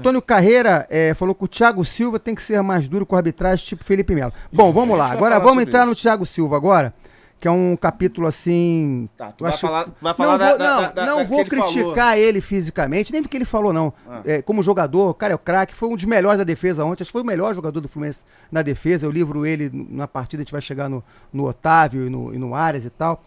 Antônio Carreira falou que o Thiago Silva tem que ser mais duro com a arbitragem, tipo Felipe Melo. Bom, vamos lá. Agora vamos entrar no Thiago Silva agora, que é um capítulo assim... Tá, tu vai falar não vou criticar ele fisicamente, nem do que ele falou, não. Como jogador, cara, é o craque, foi um dos melhores da defesa ontem, acho que foi o melhor jogador do Fluminense na defesa. Eu livro ele na partida, a gente vai chegar no Otávio e no Arias e tal.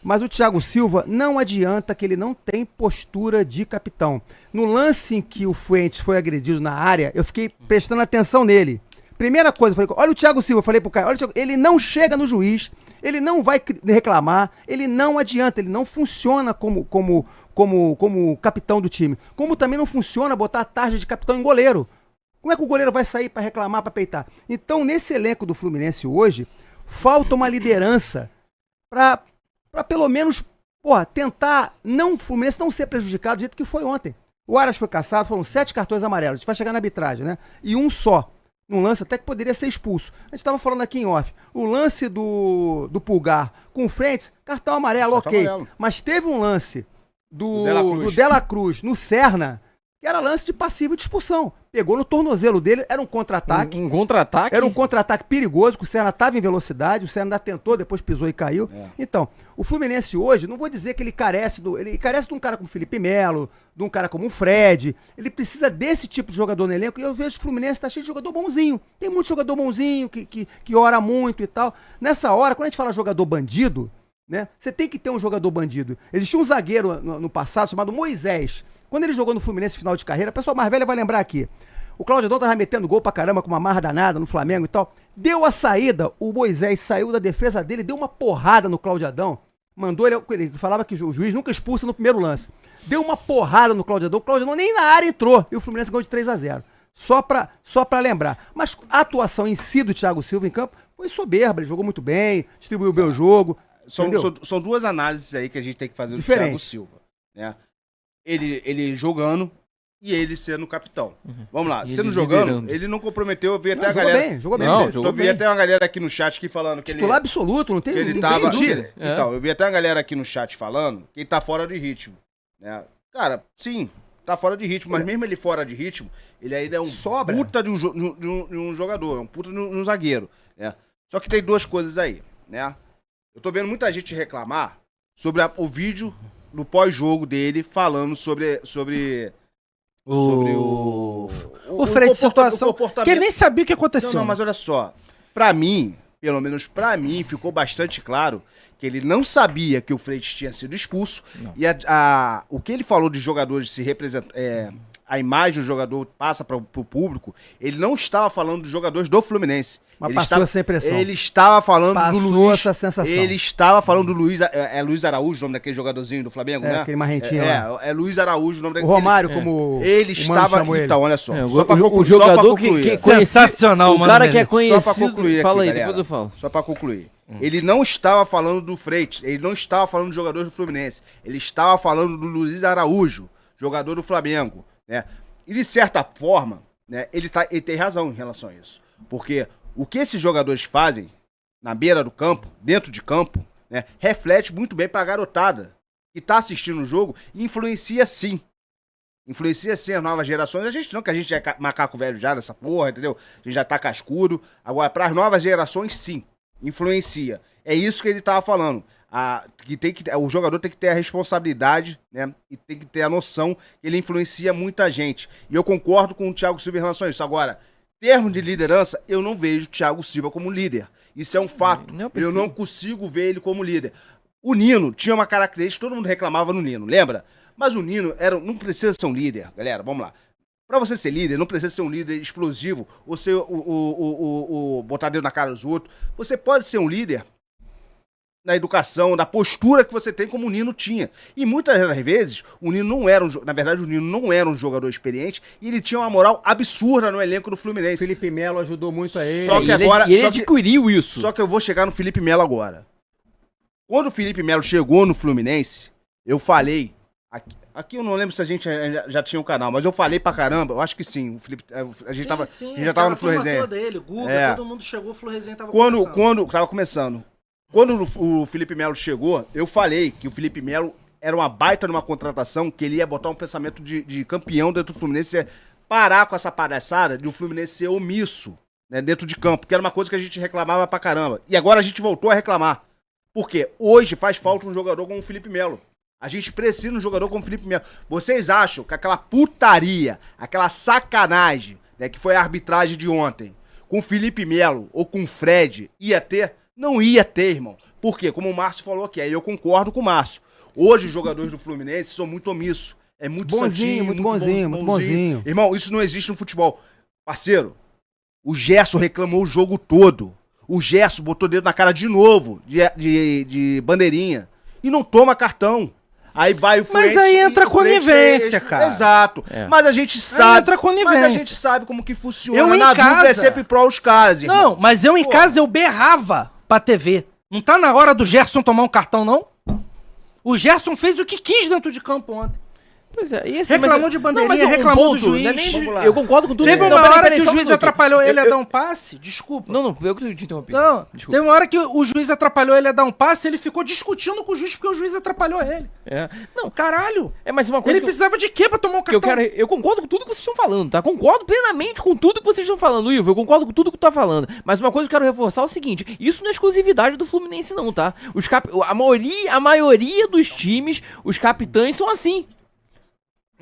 Mas o Thiago Silva, não adianta que ele não tem postura de capitão. No lance em que o Fuentes foi agredido na área, eu fiquei prestando atenção nele. Primeira coisa, eu falei, olha o Thiago Silva, eu falei pro cara, olha o Thiago, ele não chega no juiz, ele não vai reclamar, ele não adianta, ele não funciona como capitão do time. Como também não funciona botar a tarja de capitão em goleiro. Como é que o goleiro vai sair para reclamar, para peitar? Então, nesse elenco do Fluminense hoje, falta uma liderança para pelo menos, tentar o Fluminense não ser prejudicado do jeito que foi ontem. O Arias foi caçado, foram 7 cartões amarelos. A gente vai chegar na arbitragem, né? E um só. Num lance até que poderia ser expulso. A gente estava falando aqui em off. O lance do Pulgar com o Frentes, cartão amarelo, ok. Mas teve um lance do Dela Cruz no Serna, que era lance de passivo de expulsão. Pegou no tornozelo dele, era um contra-ataque. Um contra-ataque? Era um contra-ataque perigoso, que o Serna estava em velocidade, o Serna ainda tentou, depois pisou e caiu. Então, o Fluminense hoje, não vou dizer que ele carece de um cara como Felipe Melo, de um cara como o Fred. Ele precisa desse tipo de jogador no elenco, e eu vejo que o Fluminense tá cheio de jogador bonzinho. Tem muito jogador bonzinho, que ora muito e tal. Nessa hora, quando a gente fala jogador bandido, né, você tem que ter um jogador bandido. Existia um zagueiro no passado chamado Moisés. Quando ele jogou no Fluminense final de carreira, a pessoa mais velha vai lembrar aqui. O Cláudio Adão tava metendo gol pra caramba com uma marra danada no Flamengo e tal. Deu a saída, o Moisés saiu da defesa dele, deu uma porrada no Cláudio Adão. Mandou ele falava que o juiz nunca expulsa no primeiro lance. Deu uma porrada no Cláudio Adão. O Cláudio Adão nem na área entrou. E o Fluminense ganhou de 3-0. Só pra lembrar. Mas a atuação em si do Thiago Silva em campo foi soberba. Ele jogou muito bem, distribuiu bem o jogo. São duas análises aí que a gente tem que fazer do Thiago Silva, né? Ele jogando e ele sendo capitão. Vamos lá, sendo jogando, ele não comprometeu. Eu vi até a galera. Jogou bem. Eu vi até uma galera aqui no chat aqui falando que titular absoluto, não tem dúvida. Então, eu vi até uma galera aqui no chat falando que ele tá fora de ritmo, né? Cara, sim, tá fora de ritmo, mas mesmo ele fora de ritmo, ele ainda é um puta de um jogador, é um puta de um zagueiro, né? Só que tem duas coisas aí, né? Eu tô vendo muita gente reclamar sobre o vídeo do pós-jogo dele falando sobre o Fred, situação que ele nem sabia o que aconteceu. Não, mas olha só, pra mim, pelo menos pra mim, ficou bastante claro que ele não sabia que o Freitas tinha sido expulso. Não. E o que ele falou de jogadores se representar, a imagem do jogador passa para o público, ele não estava falando dos jogadores do Fluminense. Mas passou essa impressão. Ele estava falando do Luiz. Passou essa sensação. Ele estava falando do Luiz. É Luiz Araújo o nome daquele jogadorzinho do Flamengo, né? Aquele marrentinho lá. É Luiz Araújo o nome daquele. O Romário, como ele estava. Então, olha só. Só para concluir. O jogador que sensacional, mano. O cara que é conhecido. Só para concluir. Fala aqui, aí, galera. depois eu falo. Só para concluir. Ele não estava falando do Freitas. Ele não estava falando dos jogadores do Fluminense. Ele estava falando do Luiz Araújo, jogador do Flamengo, né? E de certa forma, né, ele tem razão em relação a isso. Porque o que esses jogadores fazem na beira do campo, dentro de campo, né, reflete muito bem pra garotada que tá assistindo o jogo e influencia sim. Influencia sim as novas gerações. A gente não, que a gente é macaco velho já nessa porra, entendeu? A gente já tá cascudo. Agora, pras novas gerações, sim. Influencia. É isso que ele tava falando. O jogador tem que ter a responsabilidade, né? E tem que ter a noção que ele influencia muita gente. E eu concordo com o Thiago Silva em relação a isso. Agora, termo de liderança, eu não vejo o Thiago Silva como líder. Isso é um fato. Eu não consigo ver ele como líder. O Nino tinha uma característica, todo mundo reclamava no Nino, lembra? Mas o Nino não precisa ser um líder, galera, vamos lá. Pra você ser líder, não precisa ser um líder explosivo, ou ser o botar dedo na cara dos outros. Você pode ser um líder na educação, na postura que você tem, como o Nino tinha. E muitas das vezes, o Nino não era um jogador experiente, e ele tinha uma moral absurda no elenco do Fluminense. Felipe Melo ajudou muito a ele. Só que agora, ele adquiriu isso. Só que eu vou chegar no Felipe Melo agora. Quando o Felipe Melo chegou no Fluminense, eu falei... Aqui eu não lembro se a gente já tinha um canal, mas eu falei pra caramba, eu acho que sim. O Felipe, a gente já tava no Flu Resenha. Dele, Guga, todo mundo chegou, o Flu Resenha tava começando. Quando o Felipe Melo chegou, eu falei que o Felipe Melo era uma baita numa contratação, que ele ia botar um pensamento de campeão dentro do Fluminense, parar com essa palhaçada de o Fluminense ser omisso, né, dentro de campo, que era uma coisa que a gente reclamava pra caramba. E agora a gente voltou a reclamar. Por quê? Hoje faz falta um jogador como o Felipe Melo. A gente precisa de um jogador como o Felipe Melo. Vocês acham que aquela putaria, aquela sacanagem, né, que foi a arbitragem de ontem, com o Felipe Melo ou com o Fred, ia ter? Não ia ter, irmão. Por quê? Como o Márcio falou aqui, aí eu concordo com o Márcio. Hoje os jogadores do Fluminense são muito omissos. É muito bonzinho, muito bonzinho, muito bonzinho. Irmão, isso não existe no futebol. Parceiro, o Gerson reclamou o jogo todo. O Gerson botou dedo na cara de novo, de bandeirinha. E não toma cartão. Aí vai o Mas aí entra conivência, cara. Exato. É. Mas a gente sabe. Aí entra conivência. Mas a gente sabe como que funciona. Eu Na em casa dúvida é sempre pró os caras, irmão. Não, mas eu em casa eu berrava pra TV. Não tá na hora do Gerson tomar um cartão, não? O Gerson fez o que quis dentro de campo ontem. Pois é, e assim, reclamou de bandeirinha, reclamou do juiz. Eu concordo com tudo. Teve uma hora que o juiz atrapalhou ele a dar um passe. Desculpa. Não, eu que te interrompi. Não, teve uma hora que o juiz atrapalhou ele a dar um passe, ele ficou discutindo com o juiz porque o juiz atrapalhou ele. É. Não, caralho. É, mas uma coisa ele precisava de quê pra tomar um cartão? Eu concordo com tudo que vocês estão falando, tá? Concordo plenamente com tudo que vocês estão falando, Ivo. Eu concordo com tudo que tu tá falando. Mas uma coisa que eu quero reforçar é o seguinte: isso não é exclusividade do Fluminense, não, tá? A maioria dos times, os capitães são assim.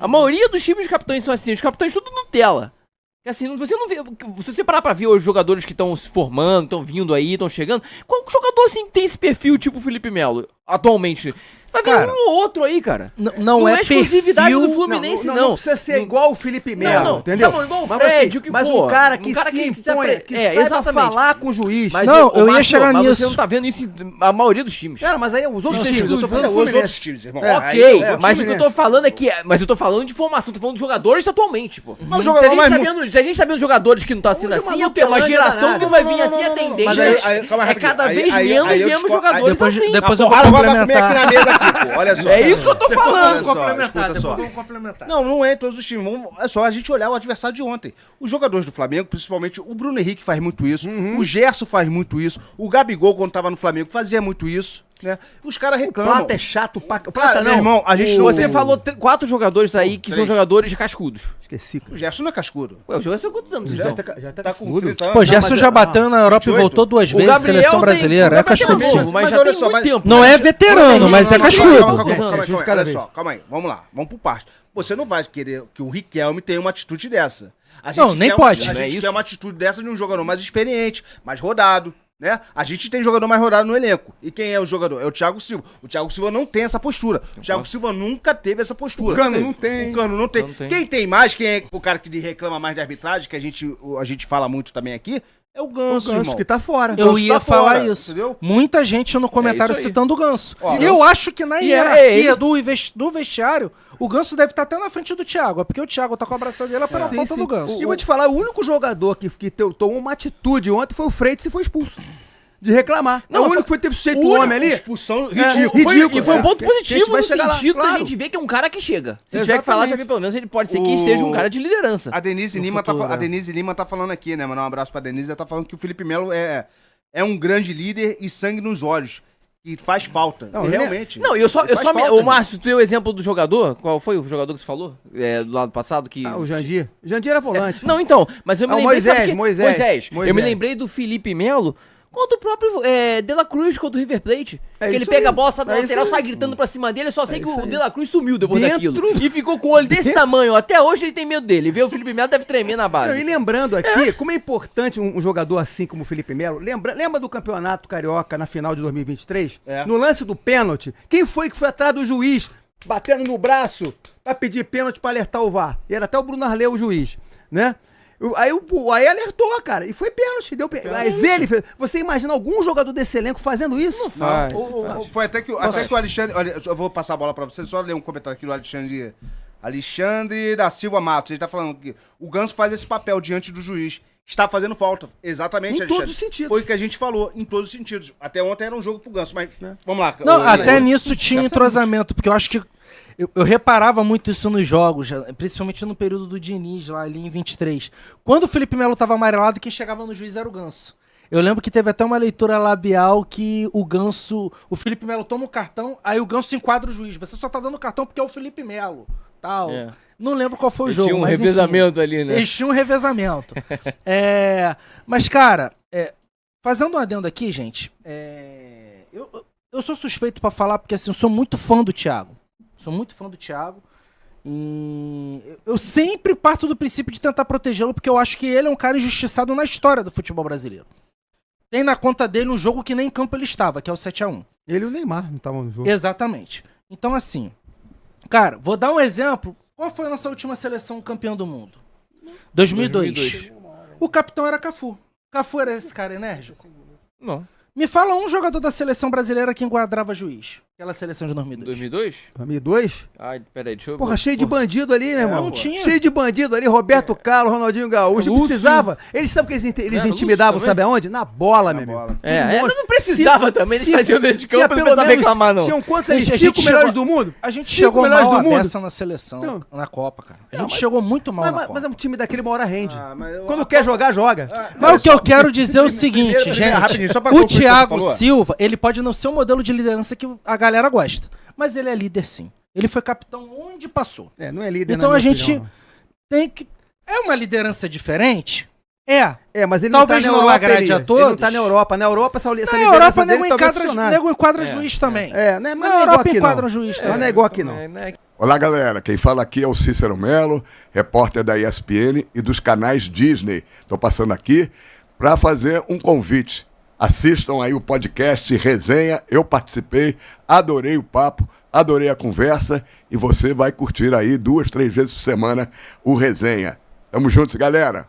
A maioria dos times de capitães são assim, os capitães tudo Nutella. Assim, você não vê. Se você parar pra ver os jogadores que estão se formando, estão vindo aí, estão chegando, qual jogador assim tem esse perfil tipo o Felipe Melo, atualmente? Vai ver um ou outro aí, cara. Não é exclusividade perfil, do Fluminense, não. Não precisa ser igual o Felipe Melo, entendeu? Tá bom, igual o Fred, o que mas for. um cara que se impõe, que saiba falar com o juiz. Mas não, eu ia chegar nisso. Mas você não tá vendo isso em a maioria dos times. Cara, mas aí os outros times, eu tô falando os outros times, irmão. Ok, mas o que eu tô falando é que... Mas eu tô falando de formação, tô falando de jogadores atualmente, pô. Mas se a gente tá vendo jogadores que não tá sendo assim, é uma geração que vai vir assim, a tendência é cada vez menos vemos jogadores assim. Depois eu vou complementar. Olha só. É isso que eu tô falando. Vamos complementar. Não é todos os times. É só a gente olhar o adversário de ontem. Os jogadores do Flamengo, principalmente o Bruno Henrique faz muito isso, o Gerson faz muito isso, o Gabigol, quando tava no Flamengo, fazia muito isso. Né? Os caras reclamam. O Plata é chato pra... Cara, meu irmão, a gente Você falou 4 jogadores aí que são jogadores cascudos. Esqueci, cara. O Gerson não é cascudo. Ué, o Gerson tem quantos anos, Já então? tá com 30 anos. Pô, Gerson já bateu na Europa e voltou 2 vezes, seleção brasileira. É cascudo, sim. Mas já tem muito tempo. Não é veterano, mas é cascudo. Olha só, calma aí. Vamos lá, vamos por parte. Você não vai querer que o Riquelme tenha uma atitude dessa. Não, nem pode. A gente quer uma atitude dessa de um jogador mais experiente, mais rodado. Né? A gente tem jogador mais rodado no elenco. E quem é o jogador? É o Thiago Silva. O Thiago Silva não tem essa postura. O Thiago Silva nunca teve essa postura. O Cano não tem. O Cano não tem. Quem tem mais, quem é o cara que reclama mais de arbitragem, que a gente fala muito também aqui, é o Ganso, irmão. Que tá fora. Eu ia falar fora, isso. Entendeu? Muita gente no comentário citando o Ganso. Ó, eu acho que na hierarquia do vestiário, o Ganso deve estar até na frente do Thiago. Porque o Thiago tá com a abraçadeira pela falta do Ganso. E vou te falar, o único jogador que tomou uma atitude ontem foi o Freitas e foi expulso. De reclamar. Não, o único que foi ter sujeito o homem ali. Expulsão ridícula. E foi um ponto positivo no sentido lá, da gente ver que é um cara que chega. Se Exatamente. tiver que falar, já vê pelo menos ele pode ser que seja um cara de liderança. A Denise Lima tá falando aqui, né? Mandar um abraço pra Denise. Ela tá falando que o Felipe Melo é um grande líder e sangue nos olhos. E faz falta. Não, realmente. Não, o Márcio, tu tem o exemplo do jogador? Qual foi o jogador que você falou? Do lado passado que... O Jandir. Jandir era volante. Não, então, mas eu me lembrei... Moisés. Eu me lembrei do Felipe Melo contra o próprio De La Cruz contra o River Plate. Que ele pega a bola, sai da lateral, sai gritando pra cima dele. Eu só sei que o De La Cruz sumiu depois daquilo. E ficou com o olho desse tamanho. Até hoje ele tem medo dele. Vê o Felipe Melo, deve tremer na base. E lembrando aqui, como é importante um jogador assim como o Felipe Melo. Lembra do Campeonato Carioca na final de 2023? No lance do pênalti, quem foi que foi atrás do juiz, batendo no braço pra pedir pênalti pra alertar o VAR? E era até o Bruno Arleu o juiz, né? Aí alertou, cara, e foi pênalti, deu pênalti. Mas ele, você imagina algum jogador desse elenco fazendo isso? Não faz. Foi até que o Alexandre, olha, eu vou passar a bola pra você, só ler um comentário aqui do Alexandre da Silva Matos. Ele tá falando que o Ganso faz esse papel diante do juiz. Está fazendo falta. Exatamente, em todos os sentidos. Foi o que a gente falou, em todos os sentidos. Até ontem era um jogo pro Ganso, mas vamos lá. Não, até nisso tinha entrosamento, porque eu acho que eu reparava muito isso nos jogos, principalmente no período do Diniz, lá ali em 23. Quando o Felipe Melo tava amarelado, quem chegava no juiz era o Ganso. Eu lembro que teve até uma leitura labial que o Felipe Melo toma o cartão, aí o Ganso enquadra o juiz. Você só tá dando o cartão porque é o Felipe Melo. tal. É. Não lembro qual foi o Eles jogo, tinham um mas enfim. revezamento ali, né? Eles tinham um revezamento. Mas, cara, fazendo um adendo aqui, gente, eu sou suspeito pra falar porque, assim, eu sou muito fã do Thiago. Sou muito fã do Thiago. E eu sempre parto do princípio de tentar protegê-lo porque eu acho que ele é um cara injustiçado na história do futebol brasileiro. Tem na conta dele um jogo que nem em campo ele estava, que é o 7-1. Ele e o Neymar não estavam no jogo. Exatamente. Então, assim, cara, vou dar um exemplo. Qual foi a nossa última seleção campeã do mundo? 2002. O capitão era Cafu. Cafu era esse cara enérgico? Não. Me fala um jogador da seleção brasileira que enquadrava juiz. Aquela seleção de 2002. 2002? 2002? Ai, peraí, deixa eu... Porra, cheio de bandido ali, meu irmão. não tinha. Cheio de bandido ali, Roberto Carlos, Ronaldinho Gaúcho. Lúcio. Precisava. Eles sabem que eles Era intimidavam, Lúcio sabe aonde? Na bola, Na meu bola. amigo. Não precisava também, eles faziam dentro de tinha campo, não pelo precisava menos- reclamar, não. Tinham quantos ali? Gente, a 5 gente melhores chegou- do mundo? A gente 5 chegou melhores mal do a mundo. beça na seleção, Não. na Copa, cara. A gente mas- chegou muito mal na Mas Copa. um time daquele uma hora rende. Mas eu- Quando quer jogar, joga. Mas o que eu quero dizer é o seguinte, primeiro, gente. rapidinho, só pra O concluir o que você Thiago falou. Silva, ele pode não ser o modelo de liderança que a galera gosta. Mas ele é líder, sim. Ele foi capitão onde passou. Não é líder. Então na a minha gente opinião, tem que... É uma liderança diferente? mas ele talvez não tá não na Europa, agrade Eli. a Ele todos. não tá na Europa. Na Europa, essa Na liderança Europa, dele nego talvez funcione. enquadra juiz também. Mas Na não é igual Europa aqui, enquadra não. juiz Mas também. não é igual aqui, não. Olá, galera. Quem fala aqui é o Cícero Melo, repórter da ESPN e dos canais Disney. Estou passando aqui para fazer um convite. Assistam aí o podcast Resenha. Eu participei, adorei o papo, adorei a conversa e você vai curtir aí 2, 3 vezes por semana o Resenha. Tamo juntos, galera.